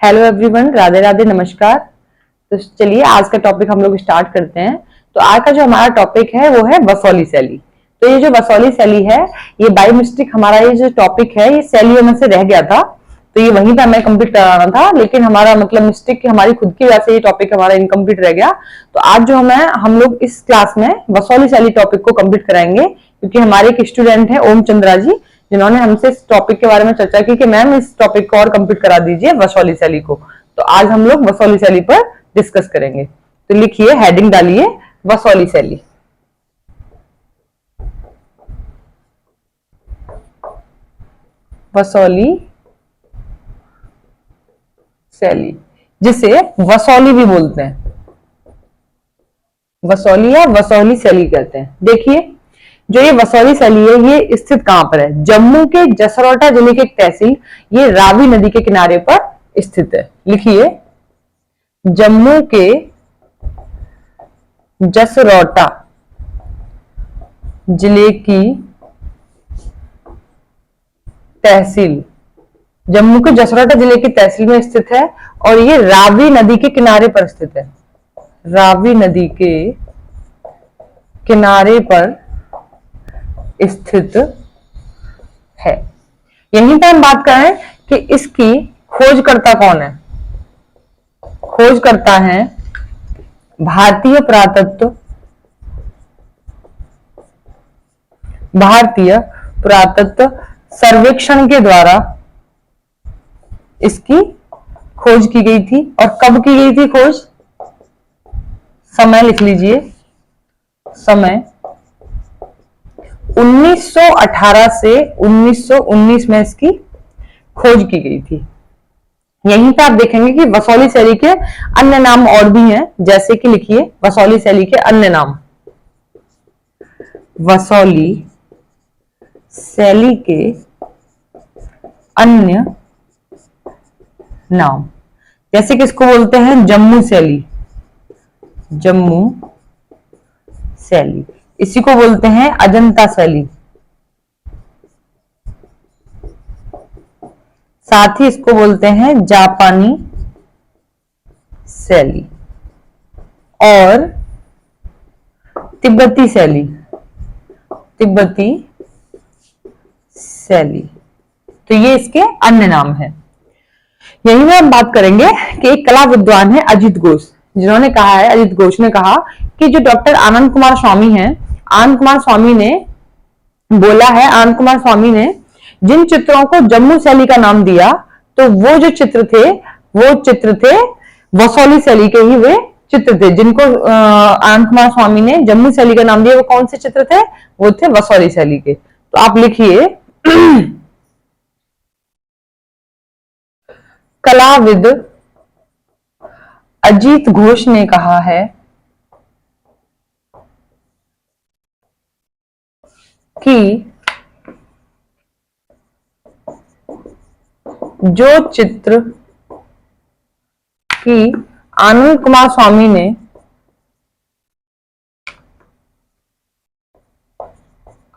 Hello everyone, Radhe Radhe, नमस्कार। तो चलिए आज का टॉपिक हम लोग स्टार्ट करते हैं। तो आज का जो हमारा टॉपिक है वो है वसौली शैली। तो ये जो वसौली शैली है, ये बाय मिस्टेक हमारा ये जो टॉपिक है ये शैलियों में से रह गया था। तो ये वहीं पे हमें कंप्लीट कराना था, लेकिन हमारा मतलब मिस्टेक हमारी खुद की वजह से ये टॉपिक हमारा इनकम्प्लीट रह गया। तो आज जो हम लोग इस क्लास में वसौली शैली टॉपिक को कंप्लीट कराएंगे, क्योंकि हमारे एक स्टूडेंट है ओम चंद्रा जी, जिन्होंने हमसे इस टॉपिक के बारे में चर्चा की कि मैम इस टॉपिक को और कंप्लीट करा दीजिए वसौली शैली को। तो आज हम लोग वसौली शैली पर डिस्कस करेंगे। तो लिखिए, हेडिंग डालिए, वसौली शैली। वसौली शैली, जिसे वसौली भी बोलते हैं, वसौली या वसौली शैली कहते हैं। देखिए, जो ये वसौली शैली है ये स्थित कहां पर है? जम्मू के जसरोटा जिले के एक तहसील, ये रावी नदी के किनारे पर स्थित है। लिखिए, जम्मू के जसरोटा जिले की तहसील, जम्मू के जसरोटा जिले की तहसील में स्थित है और ये रावी नदी के किनारे पर स्थित है। रावी नदी के किनारे पर स्थित है। यहीं पर हम बात करें कि इसकी खोजकर्ता कौन है। खोजकर्ता है भारतीय पुरातत्व सर्वेक्षण के द्वारा इसकी खोज की गई थी। और कब की गई थी खोज? समय लिख लीजिए, समय 1918 से 1919 में इसकी खोज की गई थी। यहीं पे आप देखेंगे कि वसौली शैली के अन्य नाम और भी हैं, जैसे कि लिखिए वसौली शैली के अन्य नाम। वसौली शैली के अन्य नाम, जैसे कि इसको बोलते हैं जम्मू शैली, जम्मू शैली। इसी को बोलते हैं अजंता शैली, साथ ही इसको बोलते हैं जापानी शैली और तिब्बती शैली, तिब्बती शैली। तो ये इसके अन्य नाम है। यही में हम बात करेंगे कि एक कला विद्वान है अजित घोष, जिन्होंने कहा है, अजित घोष ने कहा कि जो डॉक्टर आनंद कुमार स्वामी हैं, आनंद कुमार स्वामी ने बोला है, आनंद कुमार स्वामी ने जिन चित्रों को जम्मू शैली का नाम दिया, तो वो जो चित्र थे वो चित्र थे वसौली शैली के ही वे चित्र थे। जिनको आनंद कुमार स्वामी ने जम्मू शैली का नाम दिया, वो कौन से चित्र थे? वो थे वसौली शैली के। तो आप लिखिए, कलाविद अजीत घोष ने कहा है कि जो चित्र की आनंद कुमार स्वामी ने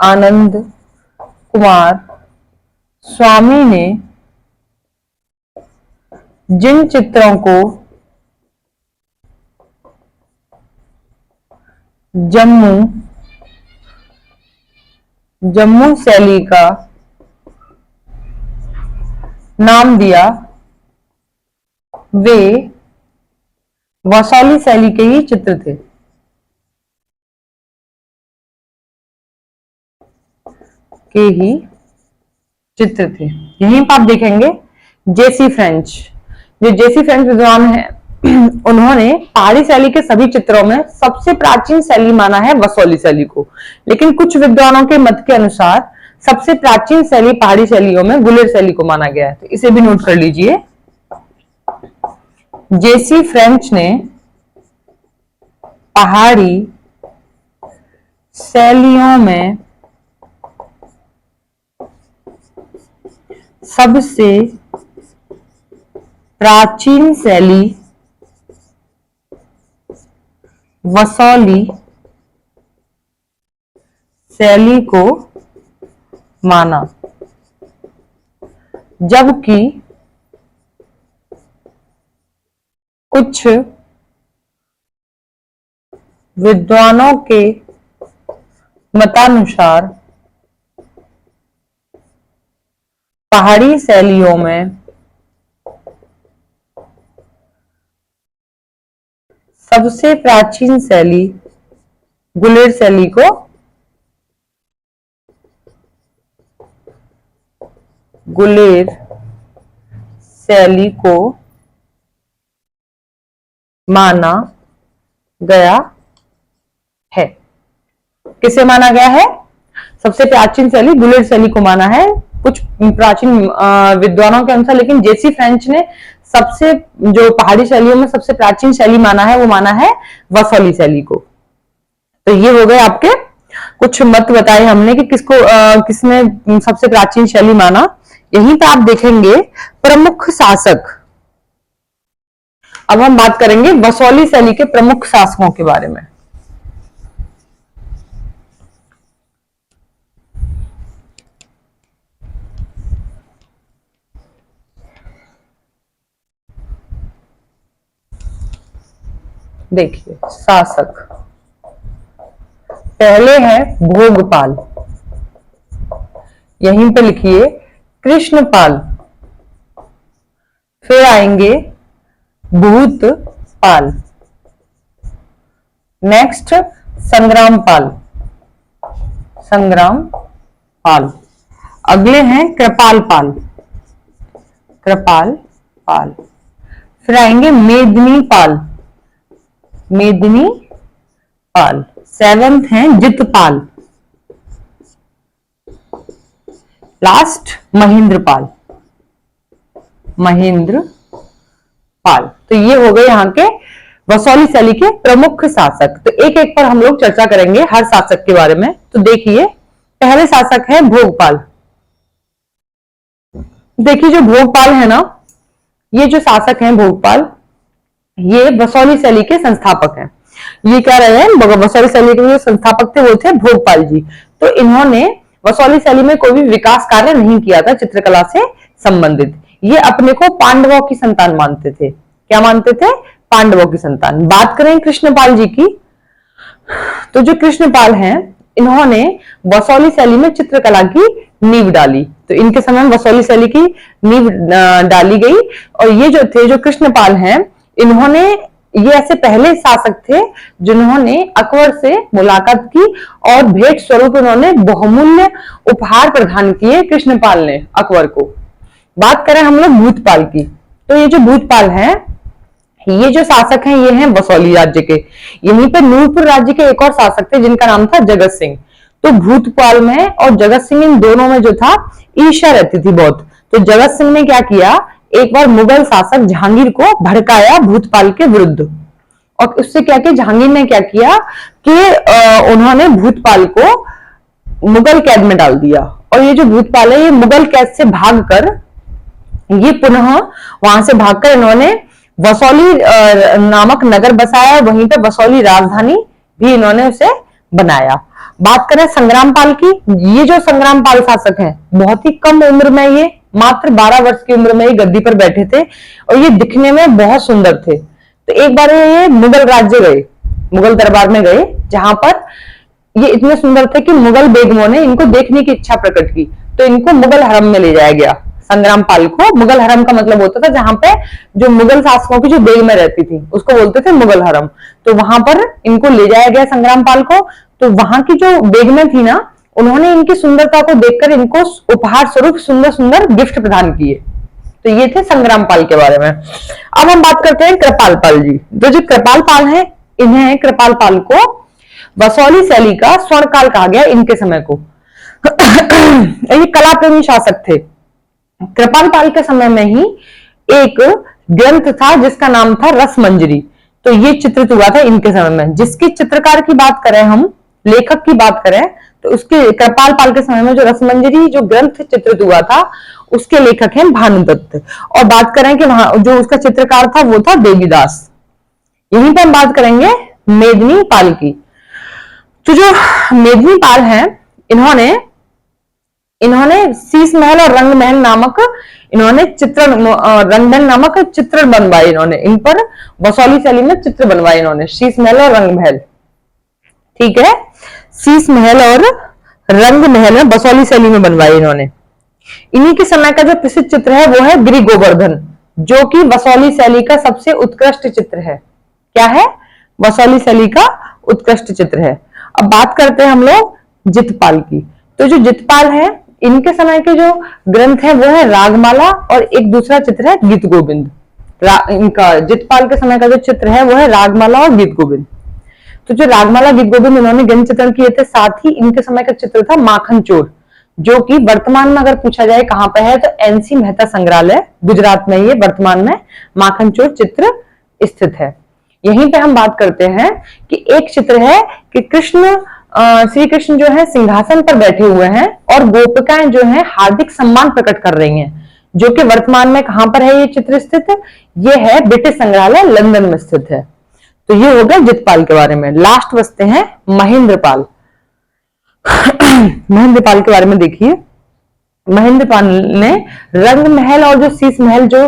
आनंद कुमार स्वामी ने जिन चित्रों को जम्मू शैली का नाम दिया, वे वसौली शैली के ही चित्र थे। यहीं पर आप देखेंगे जेसी फ्रेंच, जो जेसी फ्रेंच विद्वान है, उन्होंने पहाड़ी शैली के सभी चित्रों में सबसे प्राचीन शैली माना है वसौली शैली को। लेकिन कुछ विद्वानों के मत के अनुसार सबसे प्राचीन शैली पहाड़ी शैलियों में गुलेर शैली को माना गया है। तो इसे भी नोट कर लीजिए। जेसी फ्रेंच ने पहाड़ी शैलियों में सबसे प्राचीन शैली वसौली शैली को माना, जबकि कुछ विद्वानों के मतानुसार पहाड़ी शैलियों में सबसे प्राचीन शैली गुलेर शैली को माना गया है। किसे माना गया है? सबसे प्राचीन शैली गुलेर शैली को माना है कुछ प्राचीन विद्वानों के अनुसार, लेकिन जेसी फ्रेंच ने सबसे जो पहाड़ी शैलियों में सबसे प्राचीन शैली माना है वो माना है वसौली शैली को। तो ये हो गए आपके कुछ मत बताए हमने कि किसने सबसे प्राचीन शैली माना। यहीं पे आप देखेंगे प्रमुख शासक। अब हम बात करेंगे वसौली शैली के प्रमुख शासकों के बारे में। देखिए शासक पहले है भोगपाल, यहीं पे लिखिए कृष्णपाल, फिर आएंगे भूतपाल, नेक्स्ट संग्रामपाल, अगले हैं कृपालपाल, फिर आएंगे मेदिनीपाल, सेवेंथ है जितपाल, लास्ट महेंद्रपाल। तो ये हो गए यहाँ के वसौली शैली के प्रमुख शासक। तो एक एक पर हम लोग चर्चा करेंगे हर शासक के बारे में। तो देखिए पहले शासक है भोगपाल। देखिए जो भोगपाल है ना, ये जो शासक हैं भोगपाल, ये वसौली शैली के संस्थापक हैं। ये क्या रहे हैं, वसौली शैली के जो संस्थापक थे वो थे भोगपाल जी। तो इन्होंने वसौली शैली में कोई भी विकास कार्य नहीं किया था चित्रकला से संबंधित। ये अपने को पांडवों की संतान मानते थे। क्या मानते थे? पांडवों की संतान। बात करें कृष्णपाल जी की, तो जो कृष्णपाल हैं इन्होंने वसौली शैली में चित्रकला की नींव डाली। तो इनके समय में वसौली शैली की नींव डाली गई। और ये जो थे, जो कृष्णपाल हैं, इन्होंने ये ऐसे पहले शासक थे जिन्होंने अकबर से मुलाकात की और भेंट स्वरूप उन्होंने बहुमूल्य उपहार प्रदान किए कृष्णपाल ने अकबर को। बात करें हम लोग भूतपाल की, तो ये जो भूतपाल हैं, ये जो शासक हैं ये हैं वसौली राज्य के। यहीं पे नूरपुर राज्य के एक और शासक थे जिनका नाम था जगत सिंह। तो भूतपाल में और जगत सिंह, इन दोनों में जो था ईर्ष्या रहती थी बहुत। तो जगत सिंह ने क्या किया, एक बार मुगल शासक जहांगीर को भड़काया भूतपाल के विरुद्ध। और उससे क्या किया, जहांगीर ने क्या किया कि उन्होंने भूतपाल को मुगल कैद में डाल दिया। और ये जो भूतपाल है ये मुगल कैद से भागकर, ये पुनः वहां से भागकर इन्होंने वसौली नामक नगर बसाया। वहीं पे वसौली राजधानी भी इन्होंने उसे बनाया। बात करें संग्रामपाल की, ये जो संग्रामपाल शासक हैं बहुत ही कम उम्र में, ये मात्र 12 वर्ष की उम्र में ये गद्दी पर बैठे थे और ये दिखने में बहुत सुंदर थे। तो एक बार ये मुगल राज्य गए, मुगल दरबार में गए, जहां पर ये इतने सुंदर थे कि मुगल बेगमों ने इनको देखने की इच्छा प्रकट की। तो इनको मुगल हरम में ले जाया गया। संग्रामपाल को, मुगल हरम का मतलब होता था जहां पे जो मुगल शासकों की जो बेगमें रहती थी उसको बोलते थे मुगल हरम। तो वहां पर इनको ले जाया गया संग्रामपाल को। तो वहां की जो बेगमें थी ना, उन्होंने इनकी सुंदरता को देखकर इनको उपहार स्वरूप सुंदर सुंदर गिफ्ट प्रदान किए। तो ये थे संग्रामपाल के बारे में। अब हम बात करते हैं कृपालपाल जी। जो कृपालपाल है, इन्हें कृपालपाल को वसौली शैली का स्वर्णकाल कहा गया इनके समय को। ये कला प्रेमी शासक थे। कृपालपाल के समय में ही एक ग्रंथ था जिसका नाम था रसमंजरी। तो ये चित्रित हुआ था इनके समय में। जिसकी चित्रकार की बात करें, हम लेखक की बात करें, तो उसके कृपालपाल के समय में जो रसमंजरी जो ग्रंथ चित्रित हुआ था उसके लेखक हैं भानुदत्त। और बात करें कि वहां जो उसका चित्रकार था वो था देवीदास। यहीं पर हम बात करेंगे मेदिनीपाल की। तो जो मेदिनीपाल हैं, इन्होंने इन्होंने शीश महल और रंग महल नामक इन्होंने रंग महल नामक चित्रण बनवाए। इन्होंने इन पर वसौली शैली में चित्र बनवाए इन्होंने, शीश महल और रंग महल। ठीक है, शीश महल और रंग महल में वसौली शैली में बनवाए इन्होंने। इन्हीं के समय का जो प्रसिद्ध चित्र है वो है गिरि गोवर्धन, जो कि वसौली शैली का सबसे उत्कृष्ट चित्र है। क्या है? वसौली शैली का उत्कृष्ट चित्र है। अब बात करते हैं हम लोग जितपाल की। तो जो जितपाल है, इनके समय के जो ग्रंथ है वो है रागमाला और एक दूसरा चित्र है गीत गोविंद। इनका जितपाल के समय का जो चित्र है वो है रागमाला और गीत गोविंद। तो जो रागमाला गीत गोविंद इन्होंने ग्रंथ चित्रण किए थे, साथ ही इनके समय का चित्र था माखन चोर, जो कि वर्तमान में अगर पूछा जाए कहां पे है तो एनसी मेहता संग्रहालय गुजरात में ये वर्तमान में माखन चोर चित्र स्थित है। यहीं पे हम बात करते हैं कि एक चित्र है कि श्री कृष्ण जो है सिंहासन पर बैठे हुए हैं और गोपिकाएं जो है हार्दिक सम्मान प्रकट कर रही हैं, जो कि वर्तमान में कहां पर है ये चित्र स्थित? ये है ब्रिटिश संग्रहालय लंदन में स्थित है। तो ये हो गया जितपाल के बारे में। लास्ट बचते हैं महेंद्रपाल। महेंद्रपाल के बारे में देखिए, महेंद्रपाल ने रंग महल और जो शीश महल जो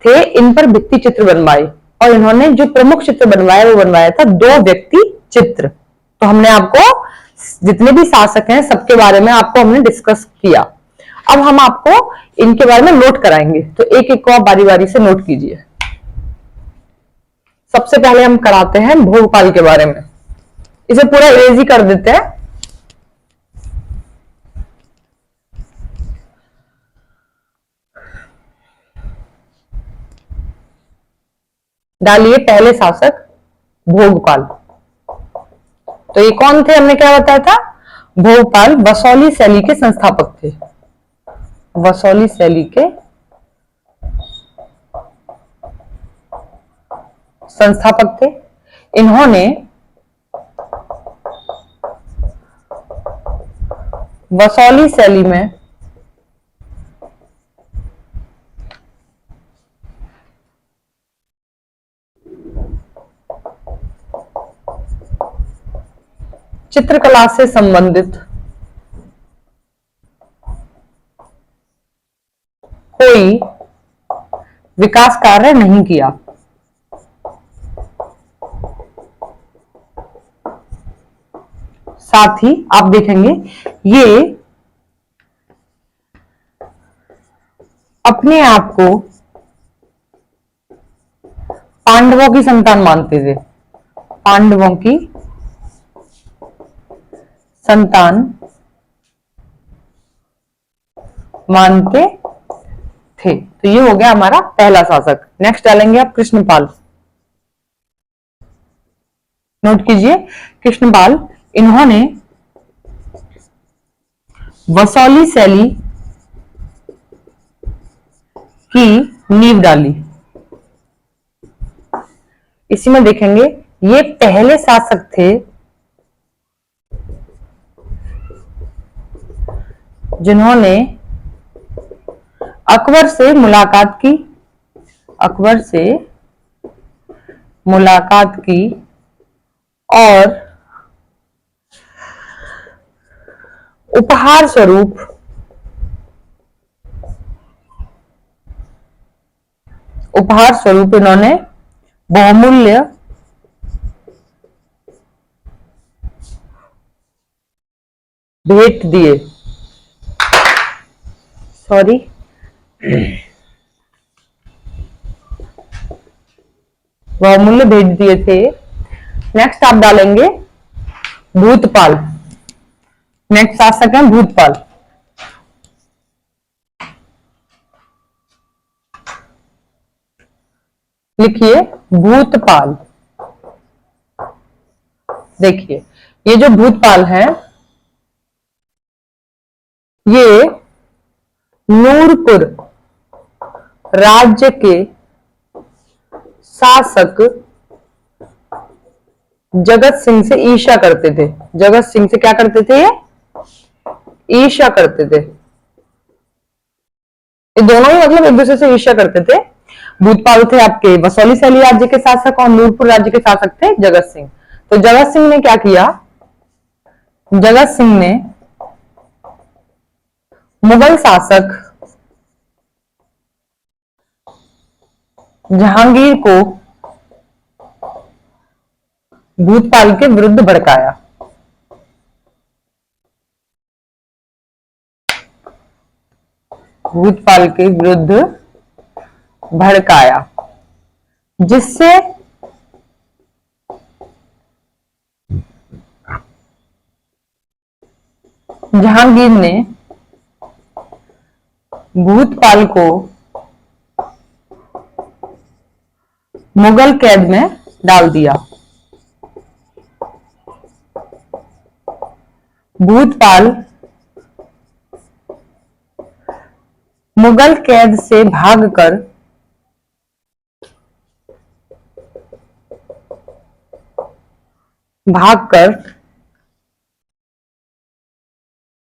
थे इन पर भित्ति चित्र बनवाए, और इन्होंने जो प्रमुख चित्र बनवाया वो बनवाया था 2 व्यक्ति चित्र। तो हमने आपको जितने भी शासक हैं सबके बारे में आपको हमने डिस्कस किया। अब हम आपको इनके बारे में नोट कराएंगे, तो एक एक को आप बारी बारी से नोट कीजिए। सबसे पहले हम कराते हैं भोगपाल के बारे में। इसे पूरा इरेज ही कर देते हैं। डालिए पहले शासक भोगपाल। तो ये कौन थे? हमने क्या बताया था? भोगपाल वसौली शैली के संस्थापक थे। वसौली शैली के संस्थापक थे। इन्होंने वसौली शैली में चित्रकला से संबंधित कोई विकास कार्य नहीं किया। साथ ही आप देखेंगे ये अपने आप को पांडवों की संतान मानते थे। पांडवों की संतान मानते थे। तो ये हो गया हमारा पहला शासक। नेक्स्ट डालेंगे आप कृष्णपाल। नोट कीजिए कृष्णपाल। इन्होंने वसौली शैली की नींव डाली। इसी में देखेंगे ये पहले शासक थे जिन्होंने अकबर से मुलाकात की। अकबर से मुलाकात की और उपहार स्वरूप इन्होंने बहुमूल्य भेंट दिए। सॉरी, बहुमूल्य भेंट दिए थे। नेक्स्ट आप डालेंगे भूतपाल। नेक्स्ट शासक है भूतपाल। लिखिए भूतपाल। देखिए ये जो भूतपाल है ये नूरपुर राज्य के शासक जगत सिंह से ईर्ष्या करते थे। जगत सिंह से क्या करते थे? ये ईर्ष्या करते थे। ये दोनों ही मतलब एक दूसरे से ईर्ष्या करते थे। भूतपाल थे आपके वसौली शैली राज्य के शासक और नूरपुर राज्य के शासक थे जगत सिंह। तो जगत सिंह ने क्या किया? जगत सिंह ने मुगल शासक जहांगीर को भूतपाल के विरुद्ध भड़काया। भूतपाल के विरुद्ध भड़काया, जिससे जहांगीर ने भूतपाल को मुगल कैद में डाल दिया। भूतपाल मुगल कैद से भागकर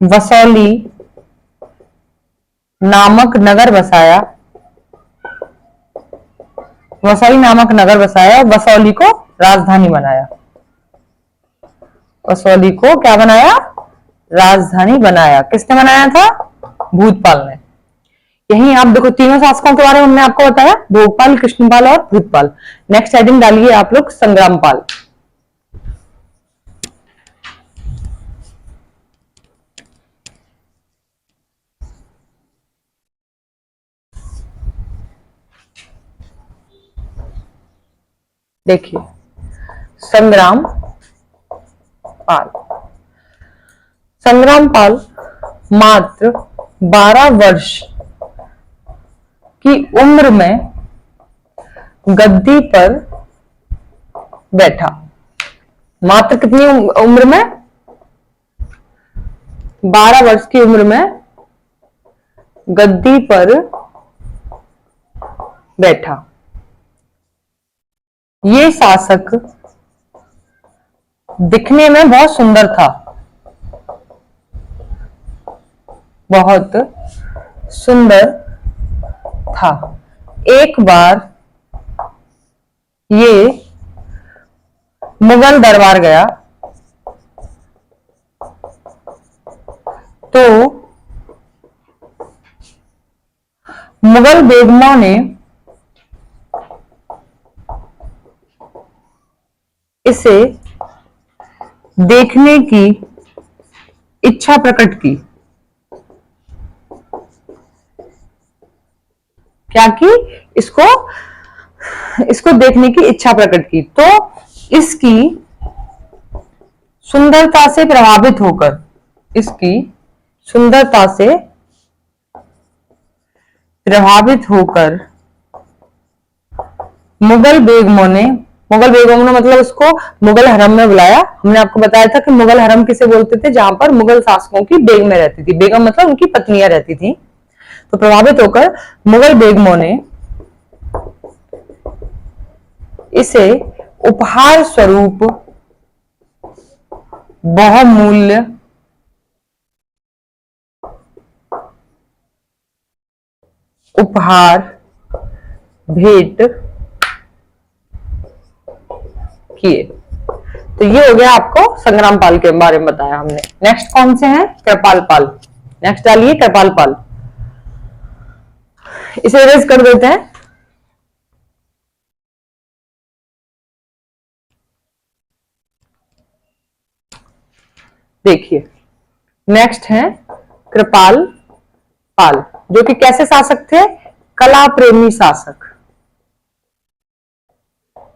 वसौली नामक नगर बसाया। वसौली नामक नगर बसाया, वसौली को राजधानी बनाया। वसौली को क्या बनाया? राजधानी बनाया। किसने बनाया था? भूतपाल ने। यही आप देखो तीनों शासकों के बारे में हमने आपको बताया, भोपाल, कृष्णपाल और भूतपाल। नेक्स्ट हेडिंग डालिए आप लोग संग्रामपाल। देखिए संग्रामपाल मात्र 12 वर्ष की उम्र में गद्दी पर बैठा। मात्र कितनी उम्र में? 12 वर्ष की उम्र में गद्दी पर बैठा। ये शासक दिखने में बहुत सुंदर था, बहुत सुंदर था। एक बार ये मुगल दरबार गया तो मुगल बेगमों ने इसे देखने की इच्छा प्रकट की। क्या की? इसको देखने की इच्छा प्रकट की। तो इसकी सुंदरता से प्रभावित होकर, इसकी सुंदरता से प्रभावित होकर मुगल बेगमों ने मतलब उसको मुगल हरम में बुलाया। हमने आपको बताया था कि मुगल हरम किसे बोलते थे? जहां पर मुगल शासकों की बेगमें रहती थी। बेगम मतलब उनकी पत्नियां रहती थी। तो प्रभावित होकर मुगल बेगमों ने इसे उपहार स्वरूप बहुमूल्य उपहार भेंट किए। तो ये हो गया, आपको संग्रामपाल के बारे में बताया हमने। नेक्स्ट कौन से हैं? कृपाल पाल। नेक्स्ट डालिए कृपाल पाल। इसे इरेज कर देते हैं। देखिए नेक्स्ट है कृपाल पाल, जो कि कैसे शासक थे? कला प्रेमी शासक।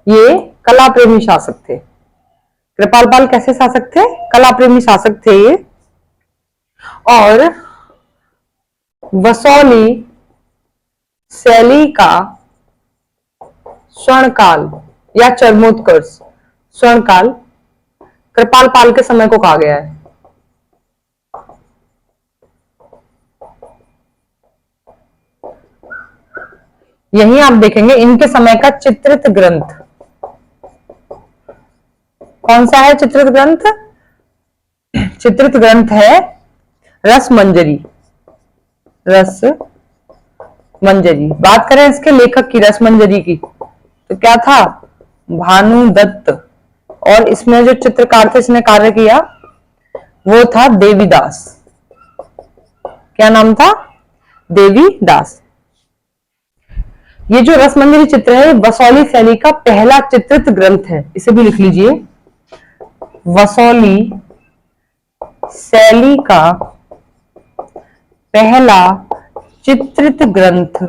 ये कला प्रेमी शासक थे। कृपाल पाल कैसे शासक थे? कला प्रेमी शासक थे ये। और वसौली शैली का स्वर्णकाल या चरमोत्कर्ष, स्वर्णकाल कृपाल पाल के समय को कहा गया है। यही आप देखेंगे इनके समय का चित्रित ग्रंथ। कौन सा है चित्रित ग्रंथ? चित्रित ग्रंथ है रसमंजरी। रसमंजरी। बात करें इसके लेखक की, रसमंजरी की, तो क्या था? भानु दत्त। और इसमें जो चित्रकार थे, इसने कार्य किया, वो था देवीदास। क्या नाम था? देवी दास। ये जो रसमंजरी चित्र है वसौली शैली का पहला चित्रित ग्रंथ है, इसे भी लिख लीजिए। वसौली शैली का पहला चित्रित ग्रंथ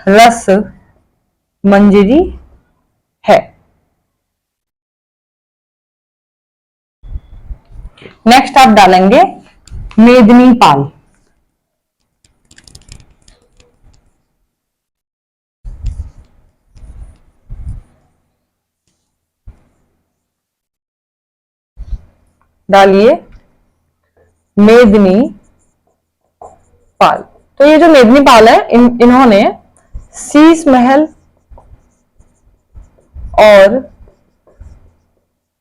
रस मंजरी है। नेक्स्ट आप डालेंगे मेदिनी पाल। डालिए मेदिनी पाल। तो ये जो मेदिनी पाल है इन्होंने शीश महल और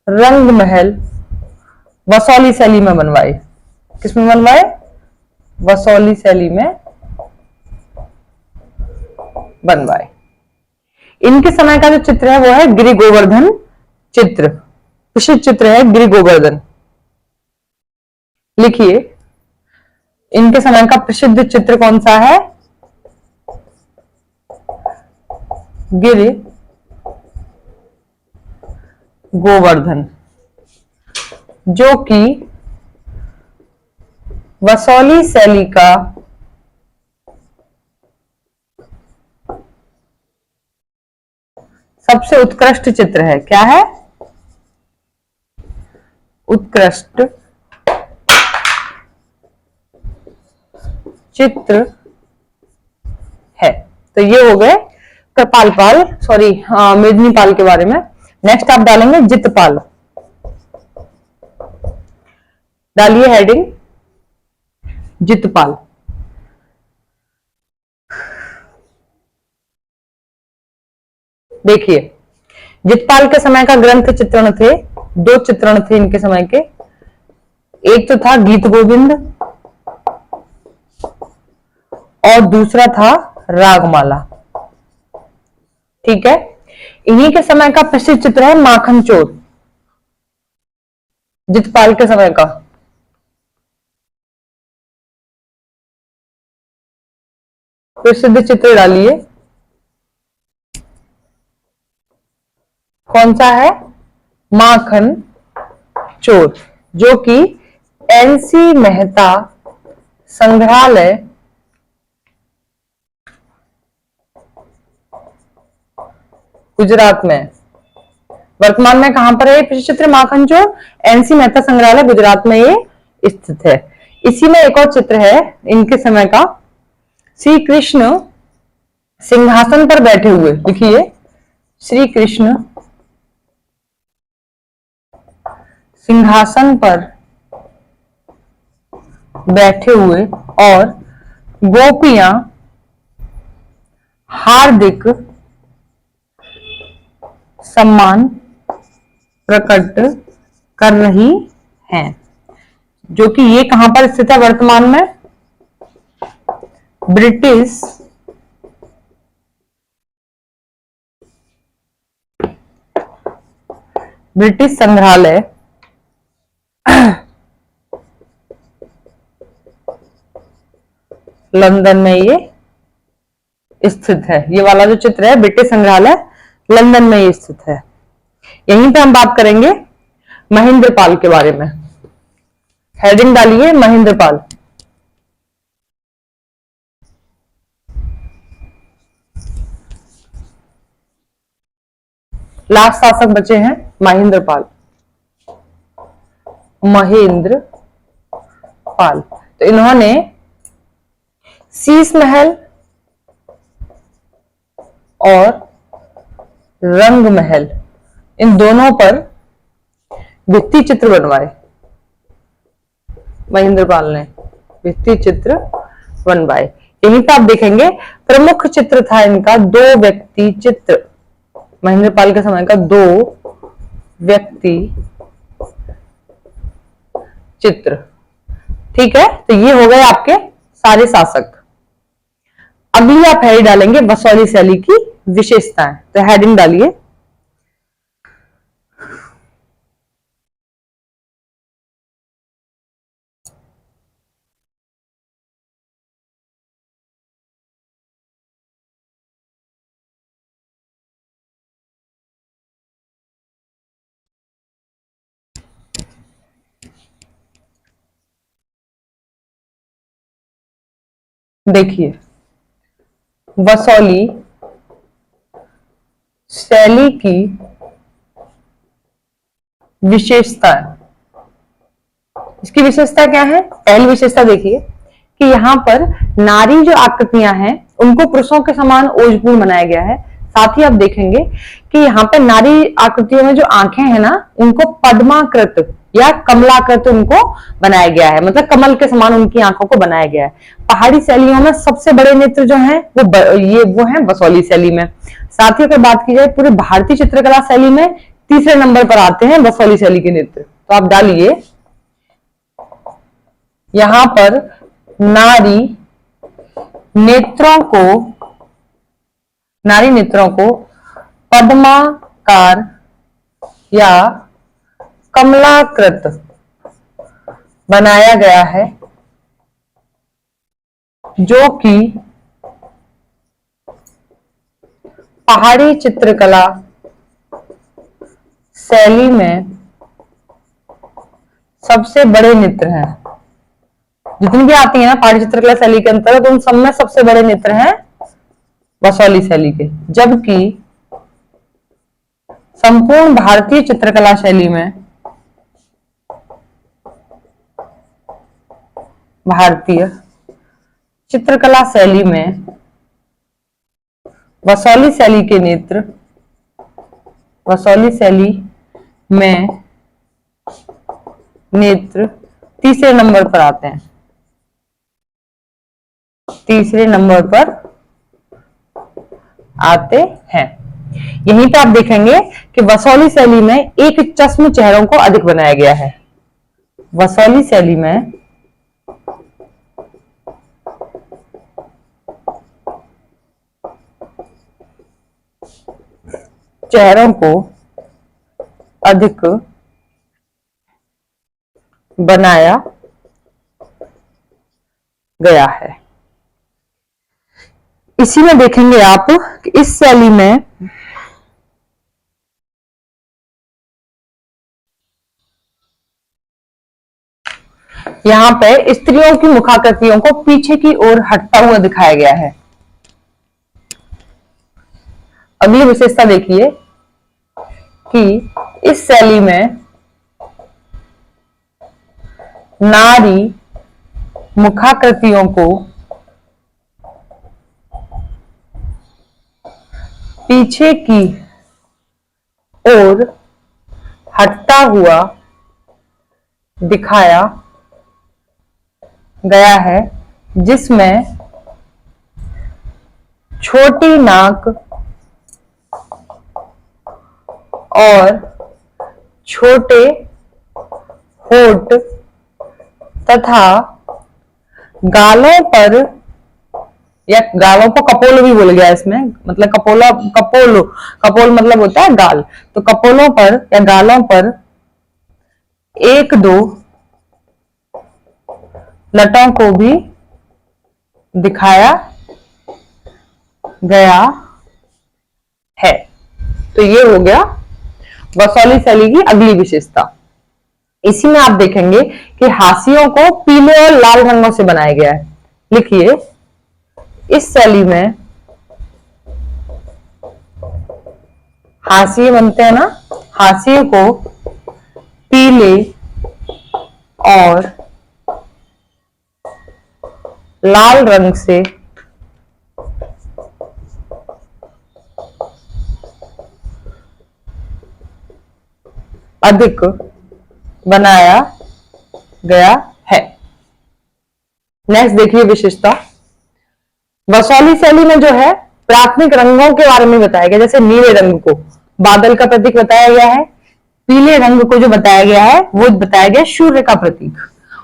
रंग महल वसौली शैली में बनवाए। किसमें बनवाए? वसौली शैली में बनवाए। इनके समय का जो चित्र है वो है गिरि गोवर्धन चित्र, प्रसिद्ध चित्र है गिरि गोवर्धन। लिखिए इनके समय का प्रसिद्ध चित्र कौन सा है? गिरि गोवर्धन, जो कि वसौली शैली का सबसे उत्कृष्ट चित्र है। क्या है? उत्कृष्ट चित्र है। तो ये हो गए कृपाल पाल, सॉरी मेदिनी पाल के बारे में। नेक्स्ट आप डालेंगे जितपाल। डालिए हेडिंग जितपाल। देखिए जितपाल के समय का ग्रंथ चित्रण थे, दो चित्रण थे इनके समय के। एक तो था गीत गोविंद और दूसरा था रागमाला। ठीक है। इन्हीं के समय का प्रसिद्ध चित्र है माखन चोर, जितपाल के समय का। प्रसिद्ध चित्र डालिए, कौन सा है? माखन चोर, जो कि एनसी मेहता संग्रहालय गुजरात में। वर्तमान में कहां पर है ये चित्र? माखन चोर एनसी मेहता संग्रहालय गुजरात में ये स्थित है। इसी में एक और चित्र है इनके समय का, श्री कृष्ण सिंहासन पर बैठे हुए। लिखिए श्री कृष्ण सिंहासन पर बैठे हुए और गोपियां हार्दिक सम्मान प्रकट कर रही हैं। जो कि ये कहां पर स्थित है वर्तमान में? ब्रिटिश संग्रहालय लंदन में ये स्थित है। ये वाला जो चित्र है ब्रिटिश संग्रहालय लंदन में ये स्थित है। यहीं पे हम बात करेंगे महेंद्र पाल के बारे में। हेडिंग डालिए महेंद्र पाल। लास्ट शासक बचे हैं महेंद्र पाल। महेंद्र पाल तो इन्होंने शीश महल और रंग महल इन दोनों पर भित्ति चित्र बनवाए। महेंद्र पाल ने भित्ति चित्र बनवाए। यहीं पे आप देखेंगे प्रमुख चित्र था इनका दो व्यक्ति चित्र। महेंद्र पाल के समय का दो व्यक्ति चित्र। ठीक है। तो ये हो गए आपके सारे शासक। अभी आप हेडिंग डालेंगे वसौली शैली की विशेषताएं। तो हेडिंग डालिए देखिए वसौली शैली की विशेषता, इसकी विशेषता क्या है? पहली विशेषता देखिए कि यहाँ पर नारी जो आकृतियां हैं उनको पुरुषों के समान ओजपूर्ण बनाया गया है। साथ ही आप देखेंगे कि यहाँ पर नारी आकृतियों में जो आंखें हैं ना, उनको पद्माकृत या कमलाकृत उनको बनाया गया है, मतलब कमल के समान उनकी आंखों को बनाया गया है। पहाड़ी शैलियों में सबसे बड़े नेत्र जो हैं वो है बसौली शैली में। साथ ही अगर बात की जाए पूरे भारतीय चित्रकला शैली में तीसरे नंबर पर आते हैं बसौली शैली के नेत्र। तो आप डालिए यहां पर नारी नेत्रों को पद्माकार या कमलाकृत बनाया गया है, जो कि पहाड़ी चित्रकला शैली में सबसे बड़े नेत्र हैं। जितनी भी आती है ना पहाड़ी चित्रकला शैली के अंतर्गत, उन सब में सबसे बड़े नेत्र हैं बसौली शैली के। जबकि संपूर्ण भारतीय चित्रकला शैली में भारतीय चित्रकला शैली में बसौली शैली के नेत्र बसौली शैली में नेत्र तीसरे नंबर पर आते हैं। तीसरे नंबर पर आते हैं। यहीं पे आप देखेंगे कि बसौली शैली में एक चश्म चेहरों को अधिक बनाया गया है। बसौली शैली में चेहरों को अधिक बनाया गया है। इसी में देखेंगे आप कि इस शैली में यहां पे स्त्रियों की मुखाकृतियों को पीछे की ओर हटता हुआ दिखाया गया है। अगली विशेषता देखिए कि इस शैली में नारी मुखाकृतियों को पीछे की ओर हटता हुआ दिखाया गया है, जिसमें छोटी नाक और छोटे होठ तथा गालों पर, या गालों को कपोल भी बोल गया इसमें, मतलब कपोल मतलब होता है गाल, तो कपोलों पर या गालों पर एक दो लटों को भी दिखाया गया है। तो ये हो गया बसौली शैली की अगली विशेषता। इसी में आप देखेंगे कि हाशियों को पीले और लाल रंगों से बनाया गया है। लिखिए इस शैली में हाशिए बनते हैं ना, हाशिए को पीले और लाल रंग से अधिक बनाया गया है। नेक्स्ट देखिए विशेषता। बसौली शैली में जो है प्राथमिक रंगों के बारे में बताया गया। जैसे नीले रंग को बादल का प्रतीक बताया गया है, पीले रंग को जो बताया गया है वो बताया गया सूर्य का प्रतीक,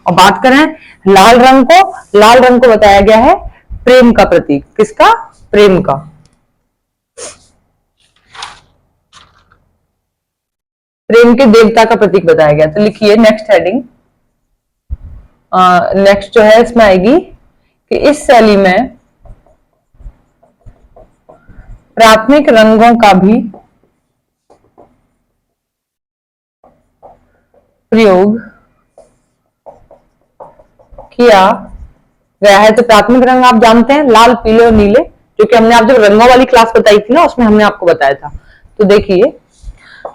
और बात करें लाल रंग को बताया गया है प्रेम का प्रतीक। किसका? प्रेम का। प्रेम के देवता का प्रतीक बताया गया। तो लिखिए नेक्स्ट हेडिंग, नेक्स्ट जो है इसमें आएगी कि इस शैली में प्राथमिक रंगों का भी प्रयोग किया गया है। तो प्राथमिक रंग आप जानते हैं, लाल, पीले और नीले, जो कि हमने आप जब रंगों वाली क्लास बताई थी ना, उसमें हमने आपको बताया था। तो देखिए,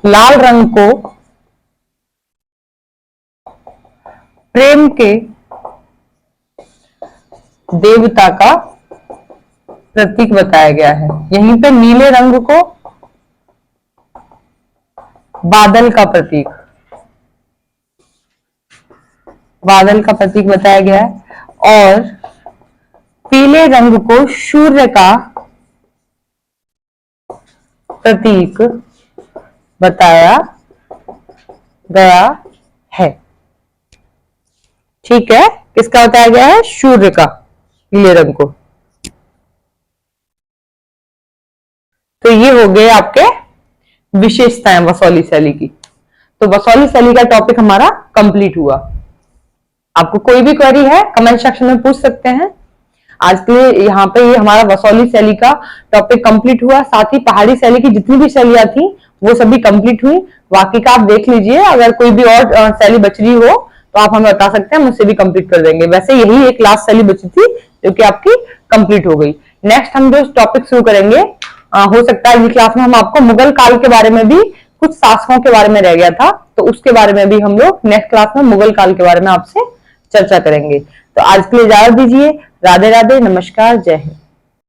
लाल रंग को प्रेम के देवता का प्रतीक बताया गया है। यहीं पे नीले रंग को बादल का प्रतीक, बादल का प्रतीक बताया गया है। और पीले रंग को सूर्य का प्रतीक बताया गया है। ठीक है, किसका बताया गया है? सूर्य का, पीले रंग को। तो ये हो गए आपके विशेषताएं वसौली शैली की। तो वसौली शैली का टॉपिक हमारा कंप्लीट हुआ। आपको कोई भी क्वेरी है कमेंट सेक्शन में पूछ सकते हैं। आज के लिए यहाँ पे ये हमारा वसौली शैली का टॉपिक कंप्लीट हुआ। साथ ही पहाड़ी शैली की जितनी भी शैलियां थी वो सभी कंप्लीट हुई। बाकी का आप देख लीजिए, अगर कोई भी और शैली बच रही हो तो आप हमें बता सकते हैं, मुझसे भी कंप्लीट कर देंगे। वैसे यही एक लास्ट शैली बची थी जो कि आपकी कंप्लीट हो गई। नेक्स्ट हम जो टॉपिक शुरू करेंगे, हो सकता है अगली क्लास में हम आपको मुगल काल के बारे में भी, कुछ शासकों के बारे में रह गया था तो उसके बारे में भी हम लोग नेक्स्ट क्लास में मुगल काल के बारे में आपसे चर्चा करेंगे। तो आज के लिए इजाजत दीजिए। राधे राधे, नमस्कार, जय हिंद।